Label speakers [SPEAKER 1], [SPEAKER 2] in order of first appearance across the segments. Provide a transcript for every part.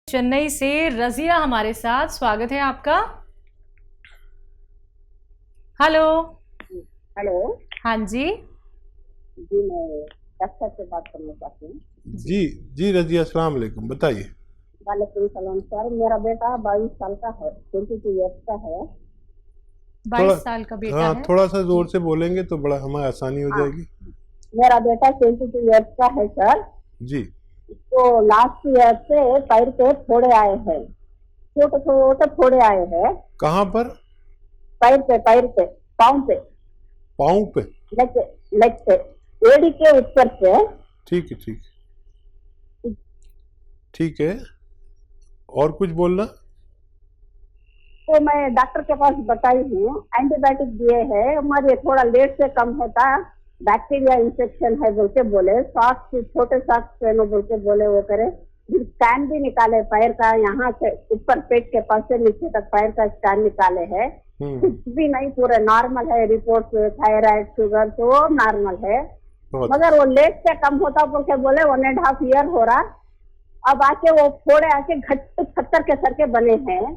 [SPEAKER 1] चेन्नई से रजिया हमारे साथ, स्वागत है आपका। हेलो।
[SPEAKER 2] हेलो।
[SPEAKER 1] हाँ जी
[SPEAKER 2] जी, मैं डॉक्टर से बात करना चाहती हूँ।
[SPEAKER 3] जी जी रजिया, अस्सलाम वालेकुम, बताइए।
[SPEAKER 2] वालेकुम सलाम सर। मेरा बेटा 22 साल का है, 22 ईयर्स का है।
[SPEAKER 1] 22 साल का बेटा
[SPEAKER 3] हाँ,
[SPEAKER 1] है।
[SPEAKER 3] थोड़ा सा जोर से बोलेंगे तो बड़ा हमें आसानी हो
[SPEAKER 2] हाँ,
[SPEAKER 3] जाएगी।
[SPEAKER 2] मेरा बेटा 22 ईयर्स का है सर।
[SPEAKER 3] जी।
[SPEAKER 2] तो लास्ट ईयर से पैर पे फोड़े आए हैं, छोटे छोटे फोड़े आए हैं।
[SPEAKER 3] कहाँ पर?
[SPEAKER 2] पैर पे, पाँव पे,
[SPEAKER 3] पाँव पे?
[SPEAKER 2] लेग पे, एड़ी के ऊपर से।
[SPEAKER 3] ठीक है, ठीक है। और कुछ बोलना?
[SPEAKER 2] तो मैं डॉक्टर के पास बताई हूँ, एंटीबायोटिक दिए हैं, हमारे थोड़ा लेट से कम होता, बैक्टीरिया इंफेक्शन है बोल के बोले। सॉक्स, छोटे सॉक्स पहनो बोल के बोले, वो करे। स्कैन भी निकाले पैर का, यहाँ से ऊपर पेट के पास से नीचे तक पैर का स्कैन निकाले है, कुछ भी नहीं, पूरे नॉर्मल है। रिपोर्ट, थायराइड, शुगर तो नॉर्मल है, मगर वो लेट से कम होता बोल के बोले। 1.5 ईयर हो रहा, अब आके वो फोड़े आके घट पत्थर के सर के बने हैं।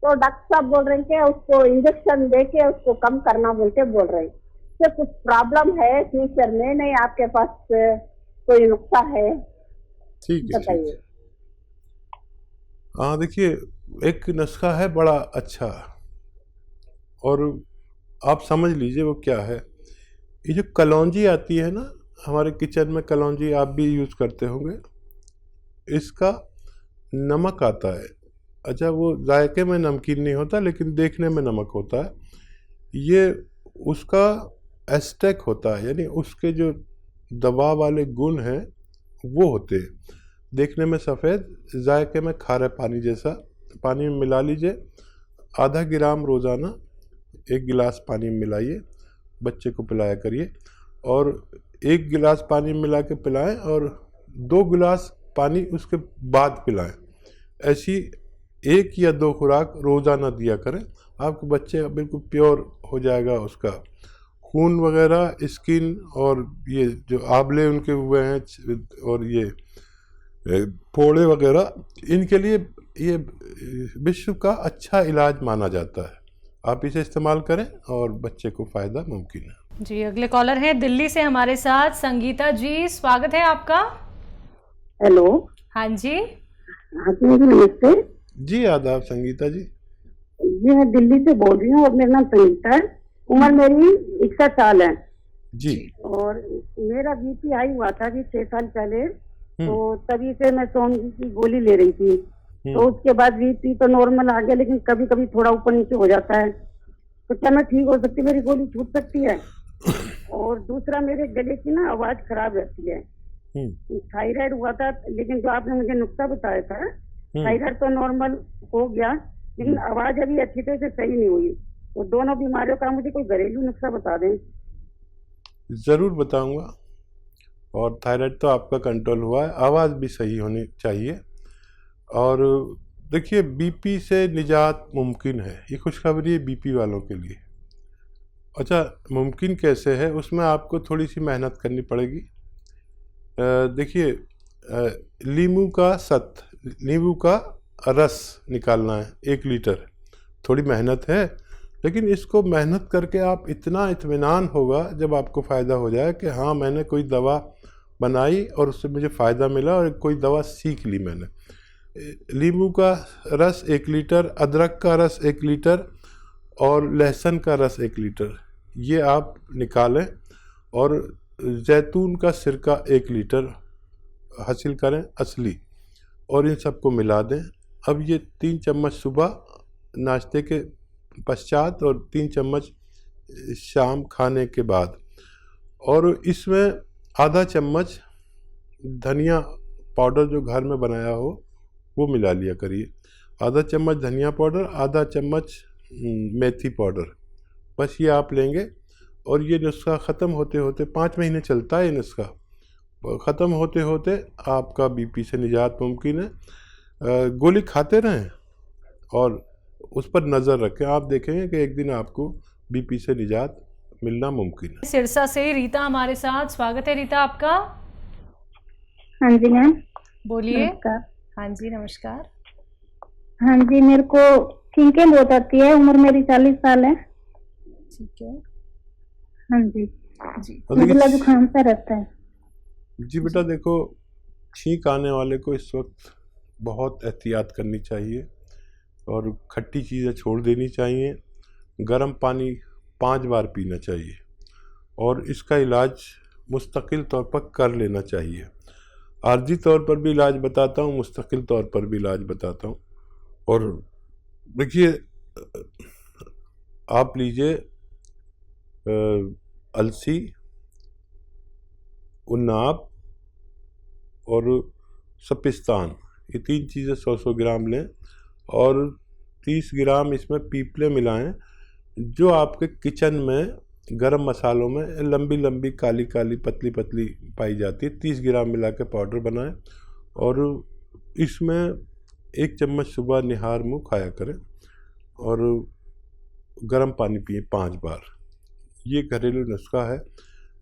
[SPEAKER 2] तो डॉक्टर साहब बोल रहे हैं कि उसको इंजेक्शन दे के उसको कम करना बोल के बोल रहे हैं। तो कुछ प्रॉब्लम है फ्यूचर में? नहीं, आपके पास कोई नुस्खा है?
[SPEAKER 3] ठीक है,
[SPEAKER 2] बताइए।
[SPEAKER 3] हाँ, देखिए, एक नुस्खा है बड़ा अच्छा, और आप समझ लीजिए वो क्या है। ये जो कलौंजी आती है ना, हमारे किचन में कलौंजी आप भी यूज़ करते होंगे। इसका नमक आता है। अच्छा, वो जायके में नमकीन नहीं होता, लेकिन देखने में नमक होता है। ये उसका एस्टेक होता है, यानी उसके जो दवा वाले गुण हैं वो होते हैं। देखने में सफ़ेद, जायके में खारे पानी जैसा। पानी में मिला लीजिए, आधा ग्राम रोज़ाना 1 गिलास पानी में मिलाइए, बच्चे को पिलाया करिए। और 1 गिलास पानी में मिला के पिलाएं, और 2 गिलास पानी उसके बाद पिलाएं। ऐसी 1 या 2 खुराक रोज़ाना दिया करें। आपके बच्चे बिल्कुल प्योर हो जाएगा, उसका खून वगैरह, स्किन, और ये जो आबले उनके हुए हैं और ये फोड़े वगैरह, इनके लिए ये विश्व का अच्छा इलाज माना जाता है। आप इसे इस्तेमाल करें और बच्चे को फ़ायदा मुमकिन है।
[SPEAKER 1] जी, अगले कॉलर हैं दिल्ली से हमारे साथ, संगीता जी, स्वागत है आपका।
[SPEAKER 2] हेलो।
[SPEAKER 1] हाँ जी।
[SPEAKER 2] हाँ जी, नमस्ते
[SPEAKER 3] जी, आदाब संगीता जी।
[SPEAKER 2] जी, मैं दिल्ली से बोल रही हूँ और मेरा नाम संगीता है। उम्र मेरी 61 साल है
[SPEAKER 3] जी।
[SPEAKER 2] और मेरा बीपी हाई हुआ था अभी 6 साल पहले। तो तभी से मैं सोमजी की गोली ले रही थी। तो उसके बाद बीपी तो नॉर्मल आ गया, लेकिन कभी कभी थोड़ा ऊपर नीचे हो जाता है। तो क्या मैं ठीक हो सकती, मेरी गोली छूट सकती है? और दूसरा, मेरे गले की ना आवाज खराब रहती है। थायराइड हुआ था, लेकिन जो आपने मुझे नुस्खा बताया था, थायराइड तो नॉर्मल हो गया, लेकिन आवाज अभी अच्छी तरह से सही नहीं हुई। तो दोनों बीमारियों का मुझे कोई घरेलू नुस्खा बता दें।
[SPEAKER 3] ज़रूर बताऊंगा। और थायराइड तो आपका कंट्रोल हुआ है, आवाज़ भी सही होनी चाहिए। और देखिए, बीपी से निजात मुमकिन है, ये खुशखबरी है बीपी वालों के लिए। अच्छा, मुमकिन कैसे है? उसमें आपको थोड़ी सी मेहनत करनी पड़ेगी। देखिए, नींबू का रस निकालना है 1 लीटर। थोड़ी मेहनत है, लेकिन इसको मेहनत करके आप इतना इत्मीनान होगा जब आपको फ़ायदा हो जाए कि हाँ, मैंने कोई दवा बनाई और उससे मुझे फ़ायदा मिला और कोई दवा सीख ली मैंने। नींबू का रस 1 लीटर, अदरक का रस 1 लीटर और लहसुन का रस 1 लीटर, ये आप निकालें। और जैतून का सिरका 1 लीटर हासिल करें असली, और इन सबको मिला दें। अब ये 3 चम्मच सुबह नाश्ते के पश्चात और 3 चम्मच शाम खाने के बाद। और इसमें आधा चम्मच धनिया पाउडर जो घर में बनाया हो वो मिला लिया करिए। आधा चम्मच धनिया पाउडर, आधा चम्मच मेथी पाउडर, बस ये आप लेंगे। और ये नुस्खा ख़त्म होते होते 5 महीने चलता है। ये नुस्खा ख़त्म होते होते आपका बीपी से निजात मुमकिन है। गोली खाते रहें और उस पर नज़र रखें, आप देखेंगे कि एक दिन आपको बीपी से निजात मिलना मुमकिन है।
[SPEAKER 1] सिरसा से रीता हमारे साथ, स्वागत है रीता आपका।
[SPEAKER 2] हाँ जी मैम,
[SPEAKER 1] बोलिए।
[SPEAKER 2] नमस्कार।
[SPEAKER 1] हाँ जी, नमस्कार।
[SPEAKER 4] हाँ जी, मेरे को छींकें बहुत आती है। उम्र मेरी 40 साल है।
[SPEAKER 1] ठीक है
[SPEAKER 4] हाँ जी,
[SPEAKER 1] जी।
[SPEAKER 3] और
[SPEAKER 4] गला
[SPEAKER 3] देखिए
[SPEAKER 4] जुकाम सा रहता है।
[SPEAKER 3] जी बेटा देखो, छींक आने वाले को इस वक्त बहुत एहतियात करनी चाहिए और खट्टी चीज़ें छोड़ देनी चाहिए। गर्म पानी 5 बार पीना चाहिए और इसका इलाज मुस्तकिल तौर पर कर लेना चाहिए। आर्जी तौर पर भी इलाज बताता हूँ, मुस्तकिल तौर पर भी इलाज बताता हूँ। और देखिए आप लीजिए अलसी, उन्नाब और सपिस्तान, ये 3 चीज़ें 100-100 ग्राम लें और 30 ग्राम इसमें पीपले मिलाएं जो आपके किचन में गरम मसालों में लंबी लंबी काली काली पतली पतली पाई जाती है। 30 ग्राम मिला के पाउडर बनाएं और इसमें 1 चम्मच सुबह निहार मुँह खाया करें और गर्म पानी पिए 5 बार। ये घरेलू नुस्खा है।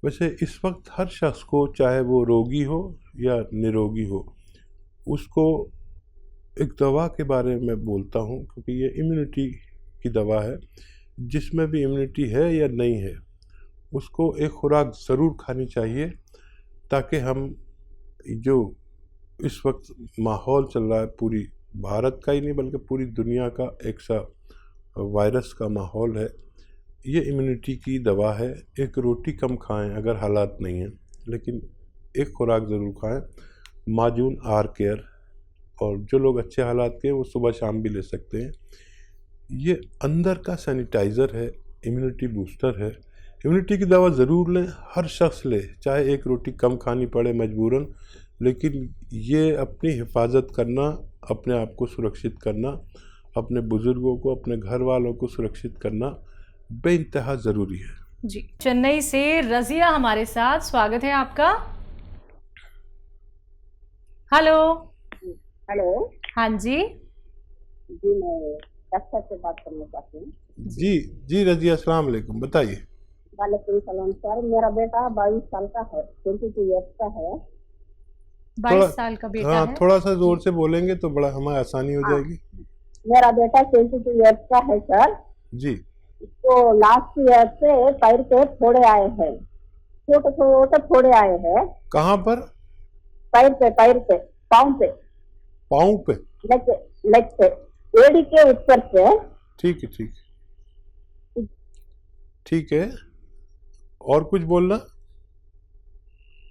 [SPEAKER 3] वैसे इस वक्त हर शख्स को, चाहे वो रोगी हो या निरोगी हो, उसको एक दवा के बारे में बोलता हूँ क्योंकि ये इम्यूनिटी की दवा है। जिसमें भी इम्यूनिटी है या नहीं है उसको एक खुराक ज़रूर खानी चाहिए ताकि हम जो इस वक्त माहौल चल रहा है, पूरी भारत का ही नहीं बल्कि पूरी दुनिया का एक सा वायरस का माहौल है, ये इम्यूनिटी की दवा है। एक रोटी कम खाएं अगर हालात नहीं हैं, लेकिन एक खुराक ज़रूर खाएं। माजून आर केयर, और जो लोग अच्छे हालात के हैं वो सुबह शाम भी ले सकते हैं। ये अंदर का सैनिटाइज़र है, इम्यूनिटी बूस्टर है। इम्यूनिटी की दवा ज़रूर लें, हर शख्स ले, चाहे एक रोटी कम खानी पड़े मजबूरन, लेकिन ये अपनी हिफाजत करना, अपने आप को सुरक्षित करना, अपने बुज़ुर्गों को, अपने घर वालों को सुरक्षित करना बेइंतहा ज़रूरी है।
[SPEAKER 1] जी, चेन्नई से रजिया हमारे साथ, स्वागत है आपका। हेलो।
[SPEAKER 2] हेलो
[SPEAKER 1] हाँ जी
[SPEAKER 2] जी, मैं डॉक्टर से बात करना चाहती हूँ।
[SPEAKER 3] जी जी रजिया, अस्सलाम वालेकुम, बताइए।
[SPEAKER 2] वालेकुम सलाम सर। मेरा बेटा 22 साल का है, 22 ईयर्स का है।
[SPEAKER 1] 22 साल का बेटा
[SPEAKER 3] हाँ,
[SPEAKER 1] है।
[SPEAKER 3] थोड़ा सा ज़ोर से बोलेंगे तो बड़ा हमें आसानी हो
[SPEAKER 2] हाँ,
[SPEAKER 3] जाएगी।
[SPEAKER 2] मेरा बेटा 22 ईयर्स का है सर।
[SPEAKER 3] जी।
[SPEAKER 2] तो लास्ट ईयर से पैर पे फोड़े आए हैं, छोटे छोटे फोड़े आए हैं।
[SPEAKER 3] कहाँ पर?
[SPEAKER 2] पैर पे, पाँव पे,
[SPEAKER 3] पाँव पे?
[SPEAKER 2] लेग पे, एड़ी के ऊपर से।
[SPEAKER 3] ठीक है, ठीक है, ठीक है। और कुछ बोलना?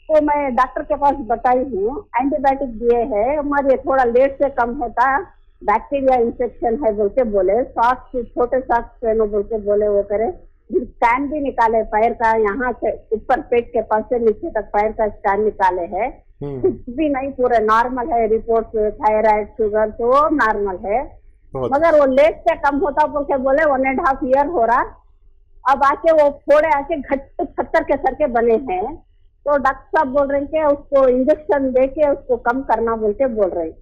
[SPEAKER 2] तो मैं डॉक्टर के पास बताई हूँ, एंटीबायोटिक दिए हैं, मगर ये थोड़ा लेट से कम होता, बैक्टीरिया इंफेक्शन है बोल के बोले। सॉक्स, छोटे सॉक्स पहनो बोल के बोले, वो करे। स्कैन भी निकाले पैर का, यहाँ से ऊपर पेट के पास से नीचे तक पैर का स्कैन निकाले है, कुछ भी नहीं, पूरे नॉर्मल है रिपोर्ट। थायराइड, शुगर तो वो नॉर्मल है, मगर वो लेट से कम होता बोल के बोले। 1.5 ईयर हो रहा, अब आके वो फोड़े आके घट पत्थर के सर के बने हैं। तो डॉक्टर साहब बोल रहे हैं कि उसको इंजेक्शन दे के उसको कम करना बोल के बोल रहे हैं।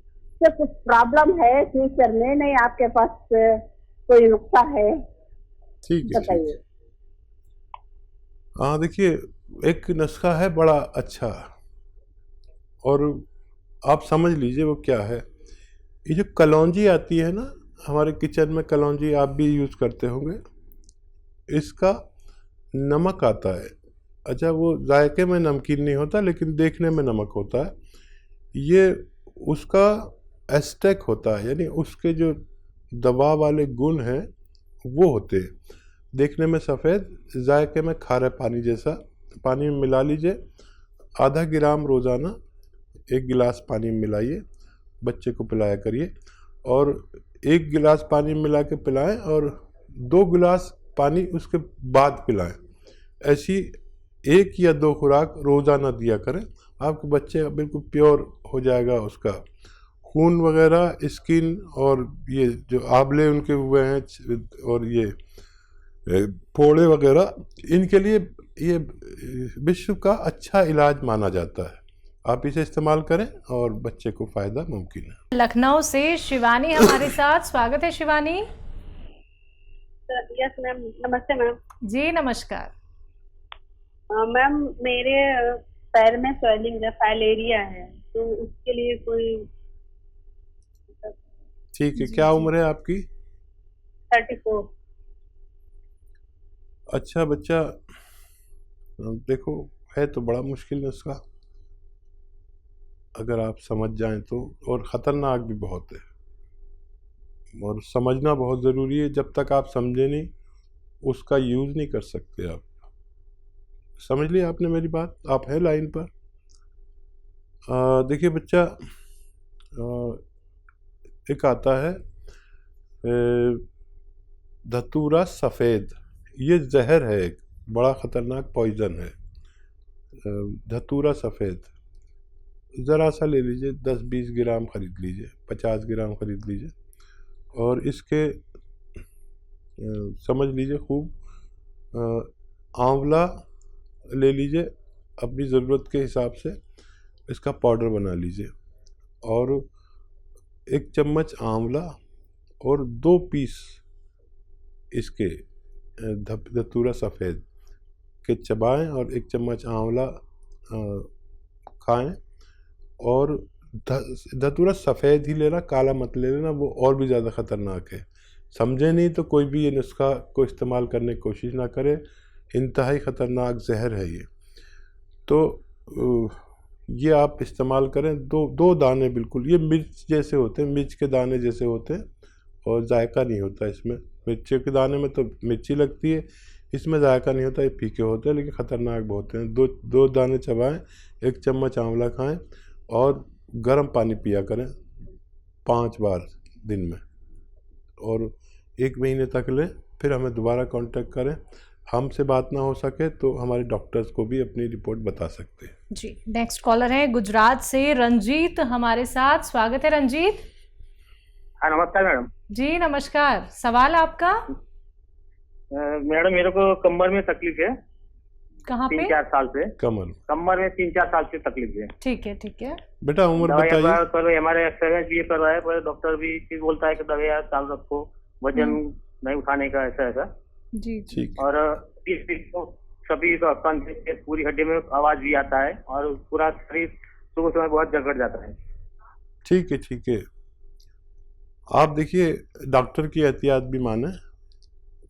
[SPEAKER 2] तो कुछ प्रॉब्लम है फ्यूचर में? नहीं, आपके पास कोई नुस्खा है?
[SPEAKER 3] ठीक है,
[SPEAKER 2] बताइए।
[SPEAKER 3] हाँ देखिए, एक नुस्खा है बड़ा अच्छा, और आप समझ लीजिए वो क्या है। ये जो कलौंजी आती है ना, हमारे किचन में कलौंजी आप भी यूज़ करते होंगे। इसका नमक आता है। अच्छा, वो जायके में नमकीन नहीं होता लेकिन देखने में नमक होता है। ये उसका एस्टेक होता है, यानी उसके जो दवा वाले गुण हैं वो होते हैं। देखने में सफ़ेद, जायके में खारे पानी जैसा। पानी में मिला लीजिए, आधा ग्राम रोज़ाना 1 गिलास पानी में मिलाइए, बच्चे को पिलाया करिए। और 1 गिलास पानी में मिला के पिलाएं और 2 गिलास पानी उसके बाद पिलाएं। ऐसी 1 या 2 खुराक रोज़ाना दिया करें। आपके बच्चे बिल्कुल प्योर हो जाएगा, उसका खून वगैरह, स्किन, और ये जो आंवले उनके हुए हैं और ये फोड़े वगैरह, इनके लिए ये विश्व का अच्छा इलाज माना जाता है। आप इसे इस्तेमाल करें और बच्चे को फ़ायदा मुमकिन है।
[SPEAKER 1] लखनऊ से शिवानी हमारे साथ, स्वागत है शिवानी।
[SPEAKER 5] यस मैम, नमस्ते मैम।
[SPEAKER 1] जी नमस्कार।
[SPEAKER 5] मैम, मेरे पैर में स्वेलिंग है, फाइलेरिया है, तो उसके लिए कोई?
[SPEAKER 3] ठीक है, क्या उम्र है आपकी?
[SPEAKER 5] 34।
[SPEAKER 3] अच्छा बच्चा, देखो है तो बड़ा मुश्किल नुस्खा अगर आप समझ जाएं तो, और ख़तरनाक भी बहुत है, और समझना बहुत ज़रूरी है। जब तक आप समझे नहीं उसका यूज़ नहीं कर सकते आप। समझ लिया आपने मेरी बात? आप हैं लाइन पर? देखिए बच्चा, एक आता है धतूरा सफ़ेद, ये जहर है, एक बड़ा ख़तरनाक पॉइज़न है। धतूरा सफ़ेद ज़रा सा ले लीजिए, 10-20 ग्राम ख़रीद लीजिए, 50 ग्राम ख़रीद लीजिए, और इसके समझ लीजिए खूब। आंवला ले लीजिए, अपनी ज़रूरत के हिसाब से इसका पाउडर बना लीजिए, और 1 चम्मच आंवला और 2 पीस इसके धतूरा सफ़ेद के चबाएं, और 1 चम्मच आंवला खाएं। और धतूरा सफ़ेद ही लेना, काला मत ले लेना, वो और भी ज़्यादा ख़तरनाक है। समझे नहीं तो कोई भी ये नुस्खा को इस्तेमाल करने की कोशिश ना करे, इंतहाई ख़तरनाक जहर है ये। तो ये आप इस्तेमाल करें। दो दाने बिल्कुल, ये मिर्च जैसे होते हैं, मिर्च के दाने जैसे होते हैं, और जायका नहीं होता इसमें। मिर्ची के दाने में तो मिर्ची लगती है, इसमें जायका नहीं होता, ये फीके होते हैं लेकिन ख़तरनाक बहुत हैं। दो दाने चबाएं, 1 चम्मच आंवला खाएं, और गर्म पानी पिया करें 5 बार दिन में, और 1 महीने तक लें। फिर हमें दोबारा कांटेक्ट करें। हमसे बात ना हो सके तो हमारे डॉक्टर्स को भी अपनी रिपोर्ट बता सकते हैं।
[SPEAKER 1] जी, नेक्स्ट कॉलर है गुजरात से रंजीत हमारे साथ। स्वागत है रंजीत।
[SPEAKER 6] हाँ नमस्कार मैडम।
[SPEAKER 1] जी नमस्कार, सवाल आपका?
[SPEAKER 6] मैडम मेरे को कमर में तकलीफ है,
[SPEAKER 1] कहाँ पे?
[SPEAKER 6] 3-4 साल से।
[SPEAKER 3] कमर
[SPEAKER 6] में 3-4 साल से तकलीफ है।
[SPEAKER 1] ठीक है ठीक है।
[SPEAKER 3] बेटा उम्र बताइए।
[SPEAKER 6] पर हमारे एक्सरसाइज भी ये करवाया, पर डॉक्टर भी चीज बोलता है कि दवाइयाँ चालू रखो, वजन नहीं उठाने का, ऐसा।
[SPEAKER 1] जी
[SPEAKER 3] ठीक।
[SPEAKER 6] और सभी कंध से पूरी हड्डी में आवाज भी आता है, और पूरा शरीर सुबह समय बहुत जगड़ जाता है।
[SPEAKER 3] ठीक है ठीक है। आप देखिए, डॉक्टर की एहतियात भी माने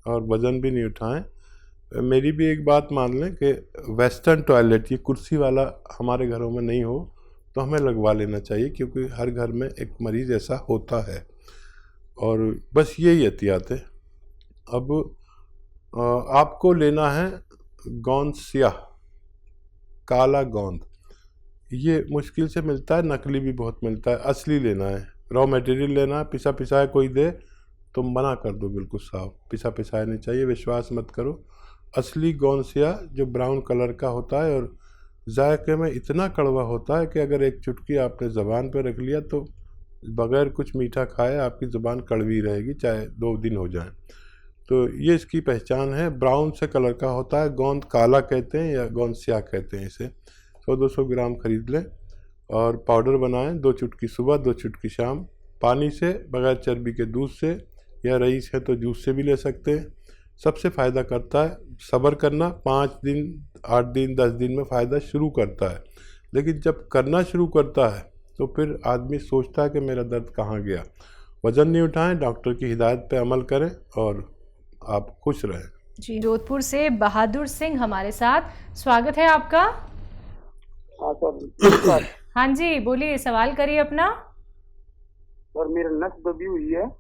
[SPEAKER 3] और वज़न भी नहीं उठाएं। मेरी भी एक बात मान लें कि वेस्टर्न टॉयलेट, ये कुर्सी वाला हमारे घरों में नहीं हो तो हमें लगवा लेना चाहिए, क्योंकि हर घर में एक मरीज़ ऐसा होता है, और बस यही एहतियात है। अब आपको लेना है गोंद स्याह, काला गोंद। ये मुश्किल से मिलता है, नकली भी बहुत मिलता है। असली लेना है, रॉ मटेरियल लेना है। पिसा पिसाया कोई दे तो मना कर दो, बिल्कुल साफ। पिसा पिसाया नहीं चाहिए, विश्वास मत करो। असली गोंद स्याह जो ब्राउन कलर का होता है, और जायके में इतना कड़वा होता है कि अगर एक चुटकी आपने ज़बान पर रख लिया तो बग़ैर कुछ मीठा खाए आपकी ज़ुबान कड़वी रहेगी, चाहे 2 दिन हो जाएं। तो ये इसकी पहचान है। ब्राउन से कलर का होता है, गोंद काला कहते हैं या गोंद स्याह कहते हैं इसे। 100-200 ग्राम ख़रीद लें और पाउडर बनाएं, 2 चुटकी सुबह, 2 चुटकी शाम, पानी से, बग़ैर चर्बी के दूध से, या रईस है तो जूस से भी ले सकते हैं। सबसे फ़ायदा करता है। सब्र करना, 5 दिन, 8 दिन, 10 दिन में फ़ायदा शुरू करता है, लेकिन जब करना शुरू करता है तो फिर आदमी सोचता है कि मेरा दर्द कहाँ गया। वज़न नहीं उठाएं, डॉक्टर की हिदायत पे अमल करें और आप खुश रहें।
[SPEAKER 1] जी, जोधपुर से बहादुर सिंह हमारे साथ। स्वागत है आपका।
[SPEAKER 7] हाँ सर।
[SPEAKER 1] हाँ जी बोलिए, सवाल करिए अपना।
[SPEAKER 7] सर मेरी नस दबी हुई है,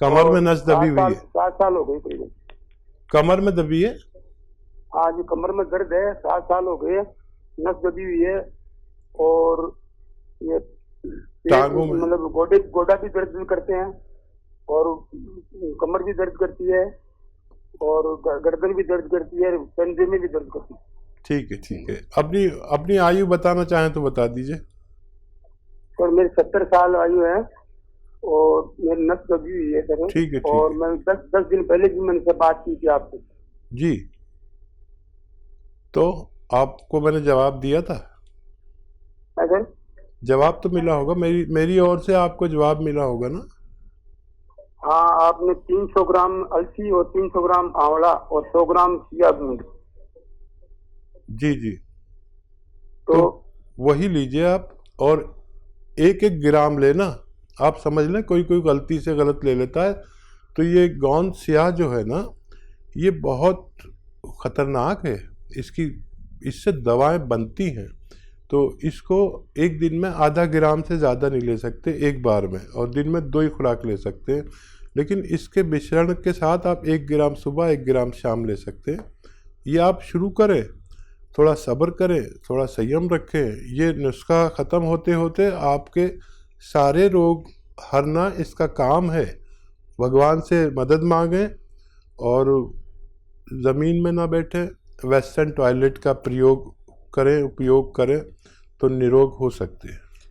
[SPEAKER 3] कमर में नस दबी हुई है?
[SPEAKER 7] 7 साल हो गए करीबन।
[SPEAKER 3] कमर में दबी है?
[SPEAKER 7] हाँ जी, कमर में दर्द है, 7 साल हो गए, नस दबी हुई है, और ये
[SPEAKER 3] टांगों में,
[SPEAKER 7] मतलब गोडा भी दर्द करते हैं, और कमर भी दर्द करती है, और गर्दन भी दर्द करती है, कंधे में भी दर्द करती है।
[SPEAKER 3] ठीक है ठीक है। अपनी आयु बताना चाहें तो बता दीजिए।
[SPEAKER 7] सर मेरी 70 साल आयु है, और मेरी नस दबी हुई है सर।
[SPEAKER 3] ठीक है।
[SPEAKER 7] और मैं 10 दिन पहले भी मैंने से बात की थी आपसे।
[SPEAKER 3] जी, तो आपको मैंने जवाब दिया था।
[SPEAKER 7] सर
[SPEAKER 3] जवाब तो मिला होगा, मेरी ओर से आपको जवाब मिला होगा ना?
[SPEAKER 7] हाँ, आपने 300 ग्राम अलसी और 300 ग्राम आंवला और 100 ग्राम चिया बीज।
[SPEAKER 3] जी। तो वही लीजिए आप, और 1-1 ग्राम लेना आप समझ लें कोई कोई गलती से गलत ले लेता है। तो ये गोंद स्याह जो है ना, ये बहुत ख़तरनाक है। इससे दवाएं बनती हैं। तो इसको एक दिन में आधा ग्राम से ज़्यादा नहीं ले सकते एक बार में, और दिन में 2 ही खुराक ले सकते हैं। लेकिन इसके मिश्रण के साथ आप 1 ग्राम सुबह 1 ग्राम शाम ले सकते हैं। ये आप शुरू करें, थोड़ा सब्र करें, थोड़ा संयम रखें। ये नुस्खा ख़त्म होते होते आपके सारे रोग हरना इसका काम है। भगवान से मदद मांगें और ज़मीन में ना बैठें, वेस्टर्न टॉयलेट का उपयोग करें तो निरोग हो सकते हैं।